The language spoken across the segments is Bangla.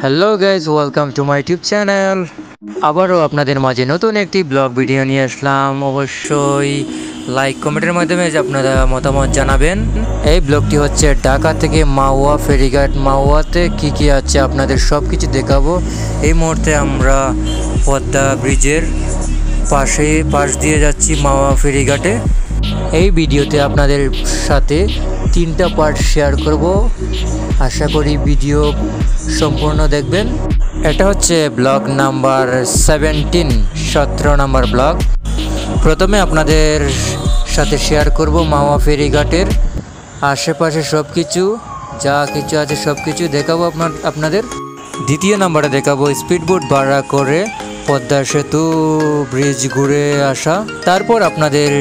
Hello guys, welcome to my YouTube channel. আবারও আপনাদের মাঝে নতুন একটি ব্লগ ভিডিও নিয়ে আসলাম। অবশ্যই লাইক কমেন্টের মাধ্যমে আপনারা মতামত জানাবেন। এই ব্লগটি হচ্ছে ঢাকা থেকে মাওয়া ফেরিঘাট। মাওয়াতে কি আছে আপনাদের সব কিছু দেখাবো। এই মুহূর্তে আমরা পদ্মা ব্রিজের পাশ দিয়ে যাচ্ছি মাওয়া ফেরিঘাটে। এই ভিডিওতে আপনাদের সাথে 3টা পার্ট শেয়ার করব। আশা করি ভিডিও সম্পূর্ণ দেখবেন। এটা হচ্ছে ব্লগ নাম্বার 17 নম্বর ব্লগ। প্রথমে আপনাদের সাথে শেয়ার করব মাওয়া ফেরিঘাটের আশেপাশে সব কিছু, যা কিছু আছে সব কিছু দেখাবো আপনাদের। দ্বিতীয় নম্বরে দেখাবো স্পিডবোট ভাড়া করে পদ্মা সেতু ব্রিজ ঘুরে আসা। তারপর আপনাদের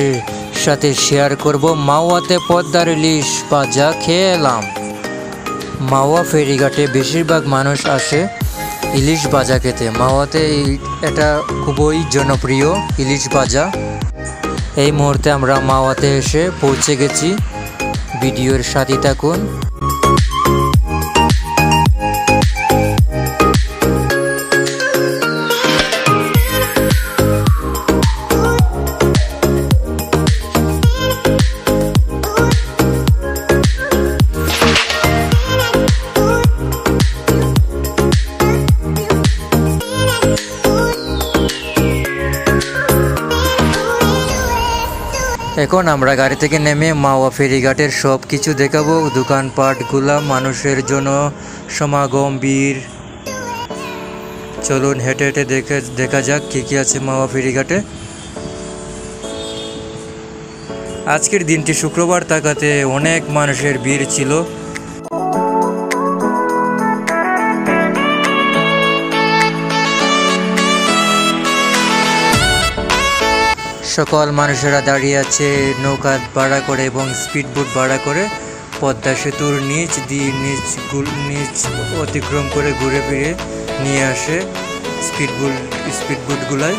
সাথে শেয়ার করব মাওয়াতে পদ্মার ইলিশ ভাজা খেলাম। মাওয়া ফেরিঘাটে বেশিরভাগ মানুষ আসে ইলিশ ভাজা খেতে। মাওয়াতে এটা খুবই জনপ্রিয় ইলিশ ভাজা। এই মুহূর্তে আমরা মাওয়াতে এসে পৌঁছে গেছি। ভিডিওর সাথে থাকুন। এখন আমরা গাড়ি থেকে নেমে মাওয়া ফেরিঘাটের সব কিছু দেখাবো। দোকানপাটগুলা, মানুষের জন্য সমাগম ভিড়। চলুন হেঁটে হেঁটে দেখা যাক কি আছে মাওয়া ফেরিঘাটে। আজকের দিনটি শুক্রবার থাকাতে অনেক মানুষের ভিড় ছিল। সকল মানুষেরা দাঁড়িয়ে আছে নৌকা ভাড়া করে এবং স্পিডবোট ভাড়া করে পদ্মা সেতুর নিচ অতিক্রম করে ঘুরে ফিরে নিয়ে আসে স্পিডবোটগুলায়।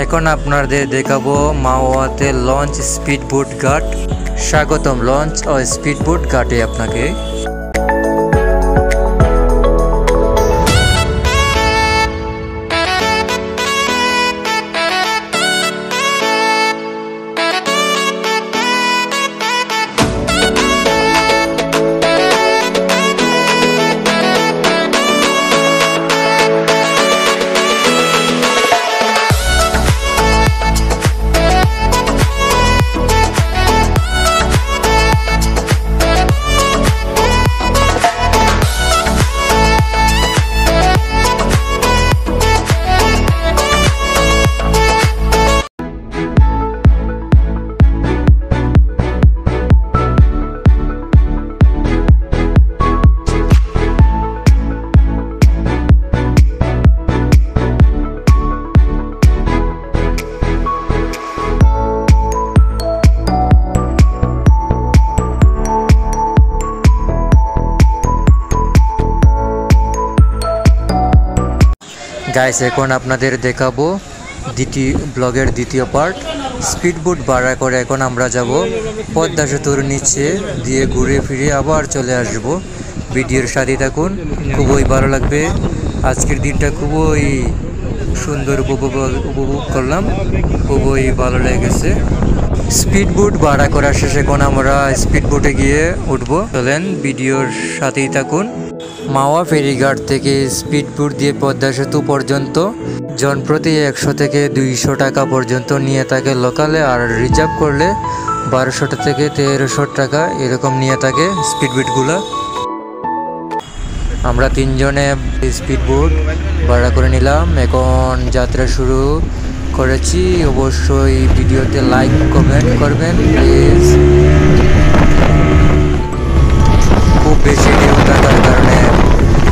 এখন আপনাদের দেখাবো মাওয়াতে লঞ্চ স্পিডবোট ঘাট। স্বাগতম লঞ্চ ও স্পিডবোট ঘাটে আপনাকে। গাইস, এখন আপনাদের দেখাবো ব্লগের দ্বিতীয় পার্ট। স্পিডবোট ভাড়া করে এখন আমরা যাব পদ্মা সেতুর নিচে দিয়ে ঘুরে ফিরে আবার চলে আসব। ভিডিওর সাথে থাকুন, খুবই ভালো লাগবে। আজকের দিনটা খুবই সুন্দর উপভোগ করলাম, খুবই ভালো লেগেছে। স্পিডবোট ভাড়া করার শেষে এখন আমরা স্পিডবোটে গিয়ে উঠবো। চলেন ভিডিওর সাথেই থাকুন। মাওয়া ফেরিঘাট থেকে স্পিডবোট দিয়ে পদ্মা সেতু পর্যন্ত জনপ্রতি 100 থেকে 200 টাকা পর্যন্ত নিয়ে থাকে লোকালে, আর রিজার্ভ করলে 1200 থেকে 1300 টাকা এরকম নিয়ে থাকে স্পিডবোটগুলো। আমরা 3 জনে স্পিডবোট ভাড়া করে নিলাম, এখন যাত্রা শুরু করেছি। অবশ্যই ভিডিওতে লাইক কমেন্ট করবেন প্লিজ। খুব বেশি ঢেউ থাকার কারণে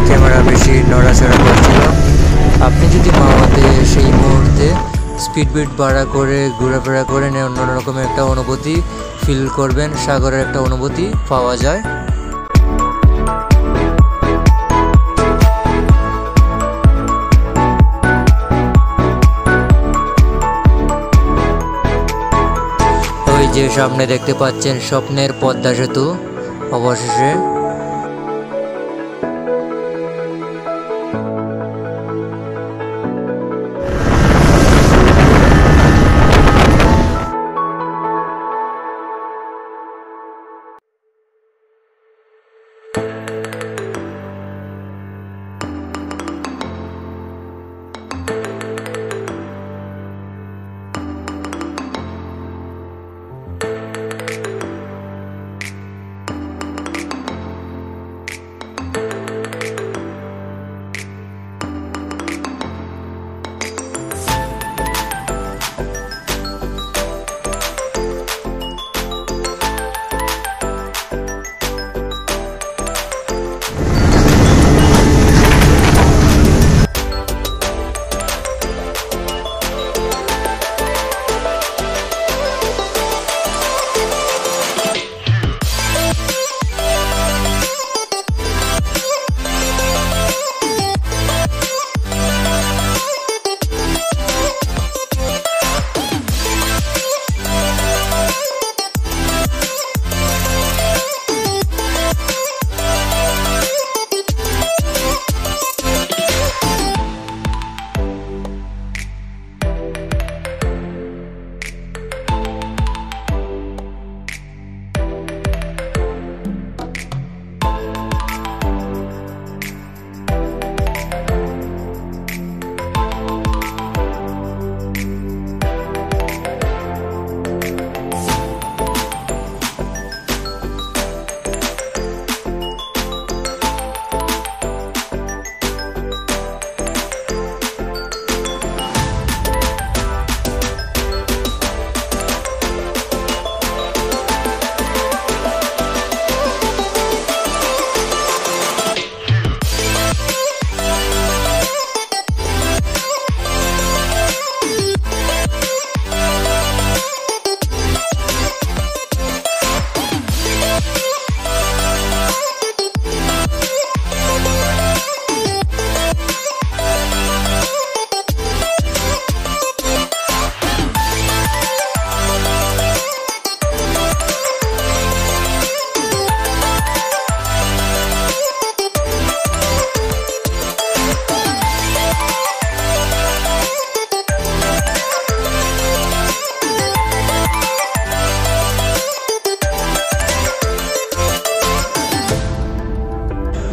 ক্যামেরা বেশি নড়াচড়া করছিল। আপনি যদি মাওয়াতে সেই মুহূর্তে স্পিডবোট ভাড়া করে ঘোরাফেরা করেন, অন্যরকম একটা অনুভূতি ফিল করবেন, সাগরের একটা অনুভূতি পাওয়া যায়। ওই যে সামনে দেখতে পাচ্ছেন স্বপ্নের পদ্মা সেতু অবশেষে।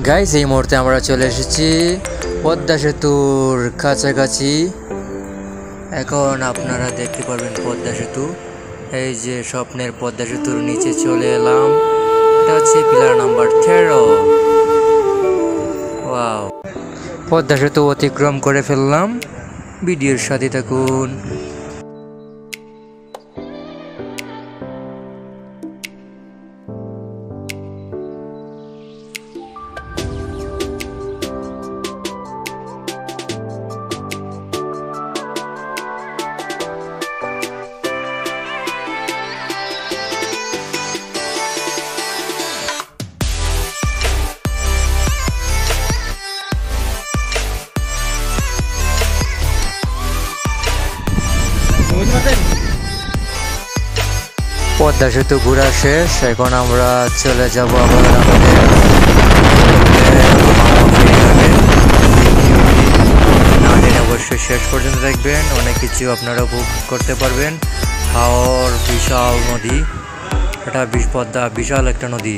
গাইস, এই মুহূর্তে আমরা চলে এসেছি পদ্মা সেতুর কাছাকাছি। এখন আপনারা দেখতে পারবেন পদ্মা সেতু। এই যে স্বপ্নের পদ্মা সেতুর নিচে চলে এলাম। এটা হচ্ছে পিলার নাম্বার 13। ওয়াও, পদ্মা সেতু অতিক্রম করে ফেললাম। ভিডিওর সাথে থাকুন। পদ্মা সেতু ঘোরা শেষ। এখন আমরা চলে যাব আবার আমাদের অবশ্যই শেষ পর্যন্ত দেখবেন। অনেক কিছু আপনারা উপভোগ করতে পারবেন। খাওয়ার বিশাল নদী, এটা পদ্মা বিশাল একটা নদী।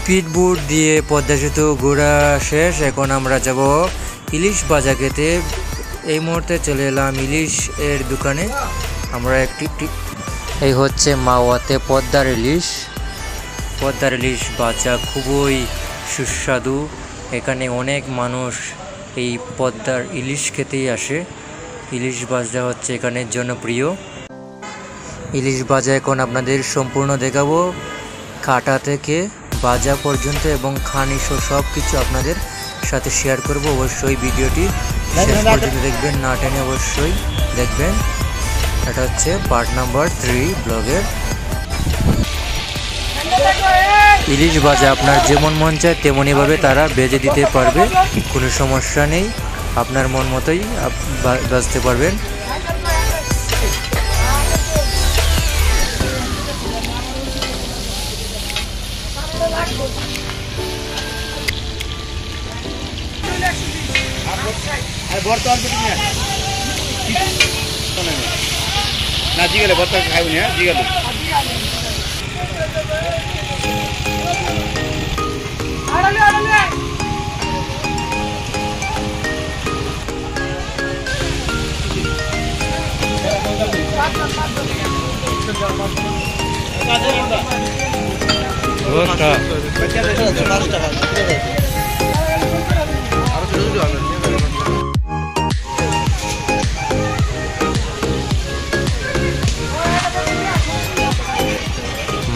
স্পিড বোট দিয়ে পদ্মা সেতু ঘোরা শেষ। এখন আমরা যাব ইলিশ ভাজা খেতে। এই মুহূর্তে চলে এলাম ইলিশ এর দোকানে। আমরা এই হচ্ছে মাওয়াতে পদ্মার ইলিশ। পদ্মার ইলিশ ভাজা খুবই সুস্বাদু। এখানে অনেক মানুষ এই পদ্মার ইলিশ খেতেই আসে। ইলিশ ভাজা হচ্ছে এখানে জনপ্রিয়। ইলিশ ভাজা এখন আপনাদের সম্পূর্ণ দেখাবো, কাটা থেকে ভাজা পর্যন্ত এবং খানি সহ সব কিছু আপনাদের সাথে শেয়ার করব। অবশ্যই ভিডিওটি শেষ পর্যন্ত দেখবেন, না টেনে অবশ্যই দেখবেন। এটা হচ্ছে পার্ট নাম্বার 3 ব্লগের। ইলিশ ভাজা আপনার যেমন মন চায় তেমনইভাবে তারা ভেজে দিতে পারবে, কোনো সমস্যা নেই। আপনার মন মতোই ভাজতে পারবেন। না জিগেলে ভর্তা খাইবনি, হ্যাঁ জিগেলে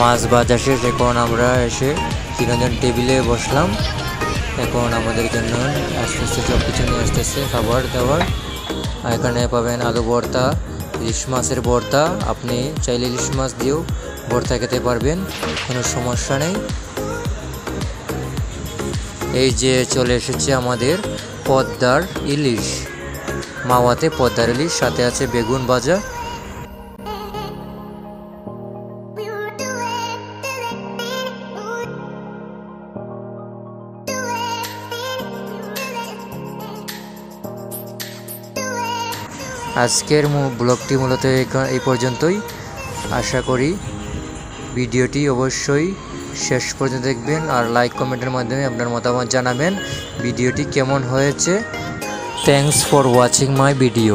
মাছ ভাজা শেষ। এখন আমরা এসে 3 জন টেবিলে বসলাম। এখন আমাদের জন্য আস্তে আস্তে সব কিছু নিয়ে আসতেছে খাবার দাবার। এখানে পাবেন আলু ভর্তা, ইলিশ মাছের ভর্তা। আপনি চাইলে ইলিশ মাছ দিয়েও ভর্তা খেতে পারবেন, কোনো সমস্যা নেই। এই যে চলে এসেছে আমাদের পদ্মার ইলিশ, মাওয়াতে পদ্মার ইলিশ, সাথে আছে বেগুন ভাজা। আজকের ব্লগটি মূলত এই পর্যন্তই। আশা করি ভিডিওটি অবশ্যই শেষ পর্যন্ত দেখবেন আর লাইক কমেন্টের মাধ্যমে আপনার মতামত জানাবেন ভিডিওটি কেমন হয়েছে। Thanks for watching my video.